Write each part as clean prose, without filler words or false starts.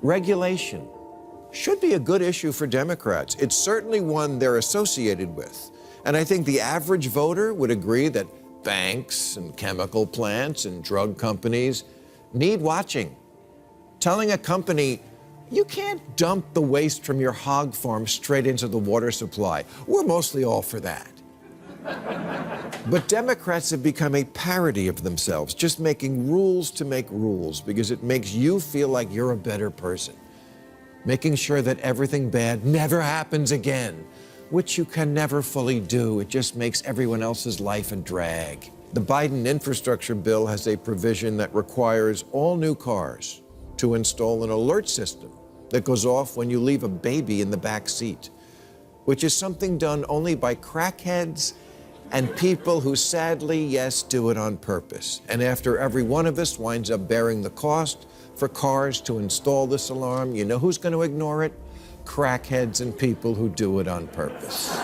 Regulation should be a good issue for Democrats. It's certainly one they're associated with. And I think the average voter would agree that banks and chemical plants and drug companies need watching. Telling a company, you can't dump the waste from your hog farm straight into the water supply. We're mostly all for that. But Democrats have become a parody of themselves, just making rules to make rules because it makes you feel like you're a better person. Making sure that everything bad never happens again, which you can never fully do. It just makes everyone else's life a drag. The Biden infrastructure bill has a provision that requires all new cars to install an alert system that goes off when you leave a baby in the back seat, which is something done only by crackheads and people who sadly, yes, do it on purpose. And after every one of us winds up bearing the cost for cars to install this alarm, you know who's going to ignore it? Crackheads and people who do it on purpose.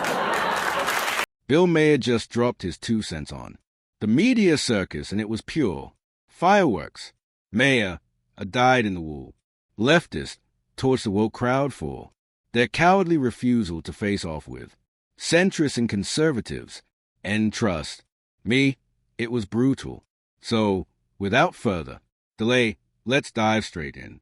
Bill Maher just dropped his 2 cents on the media circus, and it was pure fireworks. Maher, a dyed-in-the-wool leftist, torched the woke crowd for their cowardly refusal to face off with centrists and conservatives. And trust me, it was brutal. So, without further delay, let's dive straight in.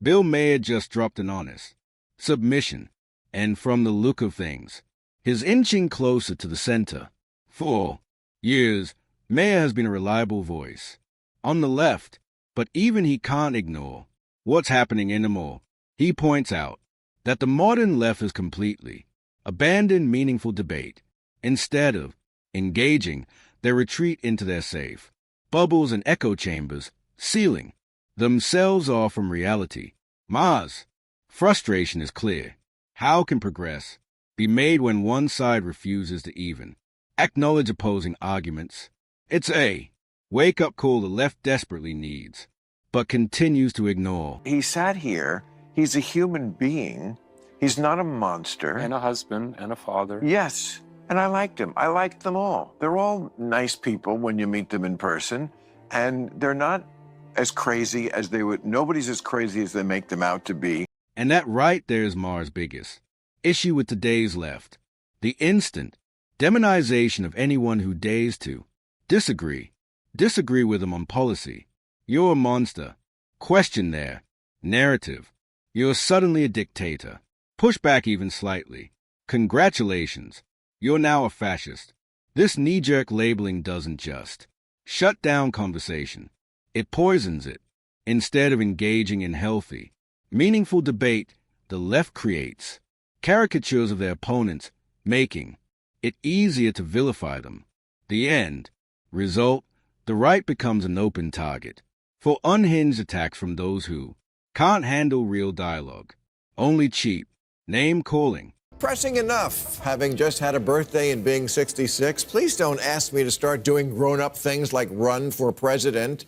Bill Maher just dropped an honest submission, and from the look of things, his inching closer to the center. For years, Maher has been a reliable voice on the left, but even he can't ignore what's happening anymore. He points out that the modern left has completely abandoned meaningful debate. Instead of engaging, they retreat into their safe bubbles and echo chambers, sealing themselves off from reality. Maher's frustration is clear. How can progress be made when one side refuses to even acknowledge opposing arguments? It's a wake-up call the left desperately needs, but continues to ignore. He sat here. He's a human being. He's not a monster. And a husband and a father. Yes, and I liked him. I liked them all. They're all nice people when you meet them in person, and they're not as crazy as they would. Nobody's as crazy as they make them out to be. And that right there is Maher's biggest issue with today's left: the instant demonization of anyone who dares to disagree with them on policy. You're a monster. Question their narrative. You're suddenly a dictator. Push back even slightly. Congratulations, you're now a fascist. This knee-jerk labeling doesn't just shut down conversation. It poisons it. Instead of engaging in healthy, meaningful debate, the left creates caricatures of their opponents, making it easier to vilify them. The end result, the right becomes an open target for unhinged attacks from those who can't handle real dialogue, only cheap name-calling. Pressing enough. Having just had a birthday and being 66, please don't ask me to start doing grown-up things like run for president.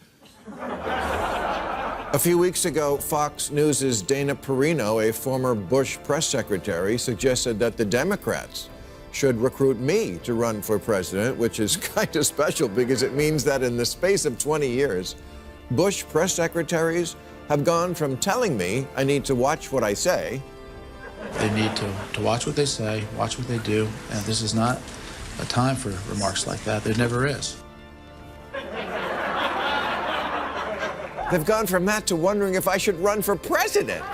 A few weeks ago, Fox News' Dana Perino, a former Bush press secretary, suggested that the Democrats should recruit me to run for president, which is kind of special because it means that in the space of 20 years, Bush press secretaries have gone from telling me I need to watch what I say. They need to watch what they say, watch what they do, and this is not a time for remarks like that. There never is. They've gone from that to wondering if I should run for president.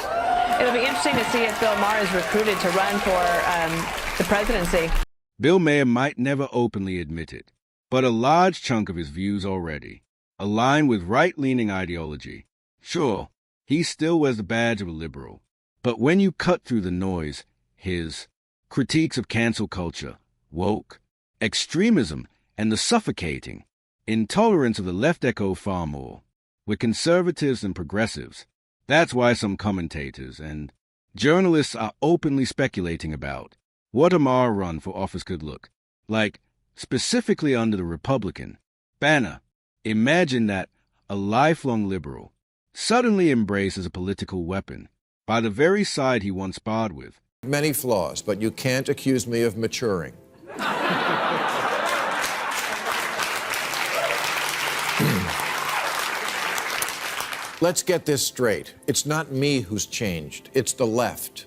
It'll be interesting to see if Bill Maher is recruited to run for the presidency. Bill Maher might never openly admit it, but a large chunk of his views already align with right-leaning ideology. Sure, he still wears the badge of a liberal, but when you cut through the noise, his critiques of cancel culture, woke, extremism, and the suffocating intolerance of the left echo far more with conservatives and progressives. That's why some commentators and journalists are openly speculating about what a Maher run for office could look like, specifically under the Republican banner. Imagine that a lifelong liberal suddenly embraces a political weapon by the very side he once sparred with. Many flaws, but you can't accuse me of maturing. Let's get this straight. It's not me who's changed. It's the left,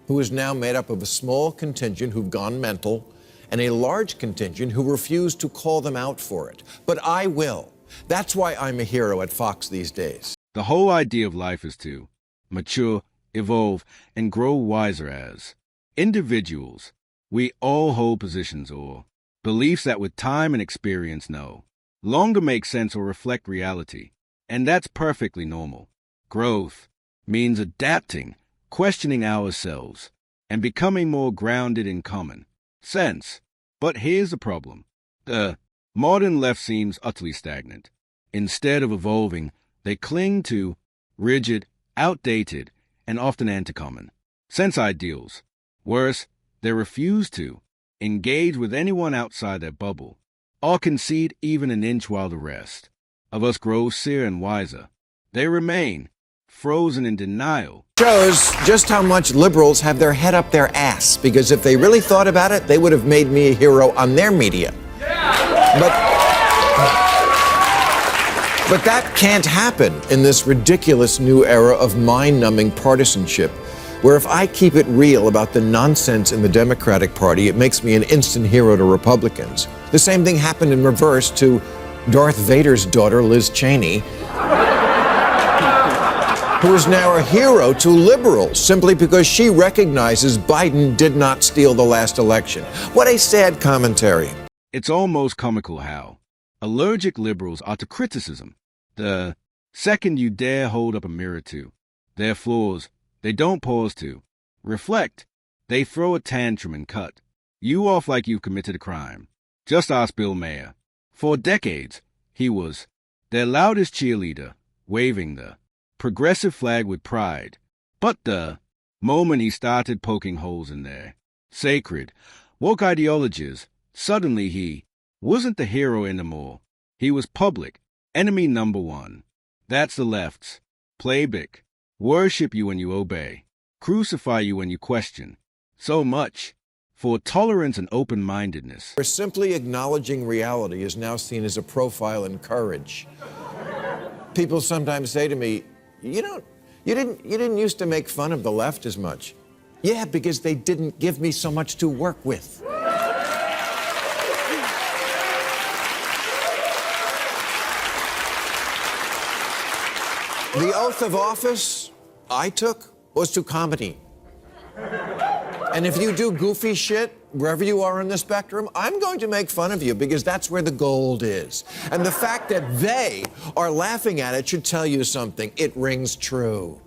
who is now made up of a small contingent who've gone mental and a large contingent who refuse to call them out for it. But I will. That's why I'm a hero at Fox these days. The whole idea of life is to mature, evolve, and grow wiser as individuals. We all hold positions or beliefs that with time and experience no longer make sense or reflect reality. And that's perfectly normal. Growth means adapting, questioning ourselves, and becoming more grounded in common sense. But here's the problem. The modern left seems utterly stagnant. Instead of evolving, they cling to rigid, outdated, and often anti-common sense ideals. Worse, they refuse to engage with anyone outside their bubble, or concede even an inch while the rest of us grow seer and wiser. They remain frozen in denial. Shows just how much liberals have their head up their ass, because if they really thought about it, they would have made me a hero on their media. But that can't happen in this ridiculous new era of mind-numbing partisanship, where if I keep it real about the nonsense in the Democratic Party, it makes me an instant hero to Republicans. The same thing happened in reverse to Darth Vader's daughter, Liz Cheney, who is now a hero to liberals simply because she recognizes Biden did not steal the last election. What a sad commentary. It's almost comical how allergic liberals are to criticism. The second you dare hold up a mirror to their flaws, they don't pause to reflect. They throw a tantrum and cut you off like you've committed a crime. Just ask Bill Maher. For decades, he was their loudest cheerleader, waving the progressive flag with pride. But the moment he started poking holes in their sacred, woke ideologies, suddenly he wasn't the hero anymore. He was public enemy number one. That's the left's playbook. Worship you when you obey, crucify you when you question. So much for tolerance and open-mindedness. Where simply acknowledging reality is now seen as a profile in courage. People sometimes say to me, you didn't used to make fun of the left as much. Yeah, because they didn't give me so much to work with. The oath of office I took was to comedy. And if you do goofy shit, wherever you are on the spectrum, I'm going to make fun of you because that's where the gold is. And the fact that they are laughing at it should tell you something. It rings true.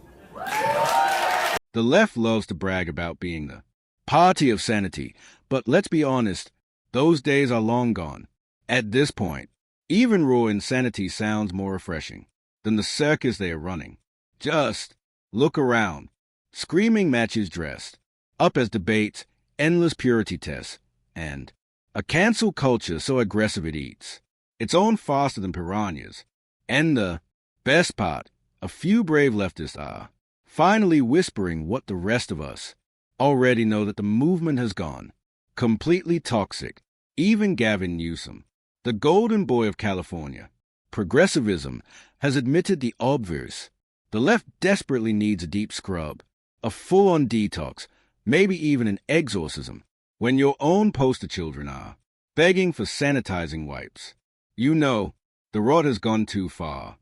The left loves to brag about being the party of sanity, but let's be honest, those days are long gone. At this point, even raw insanity sounds more refreshing than the circus they are running. Just look around. Screaming matches dressed up as debates, endless purity tests, and a cancel culture so aggressive it eats its own faster than piranhas. And the best part, a few brave leftists are finally whispering what the rest of us already know, that the movement has gone completely toxic. Even Gavin Newsom, the golden boy of California, progressivism, has admitted the obvious. The left desperately needs a deep scrub, a full-on detox, maybe even an exorcism. When your own poster children are begging for sanitizing wipes, you know the rot has gone too far.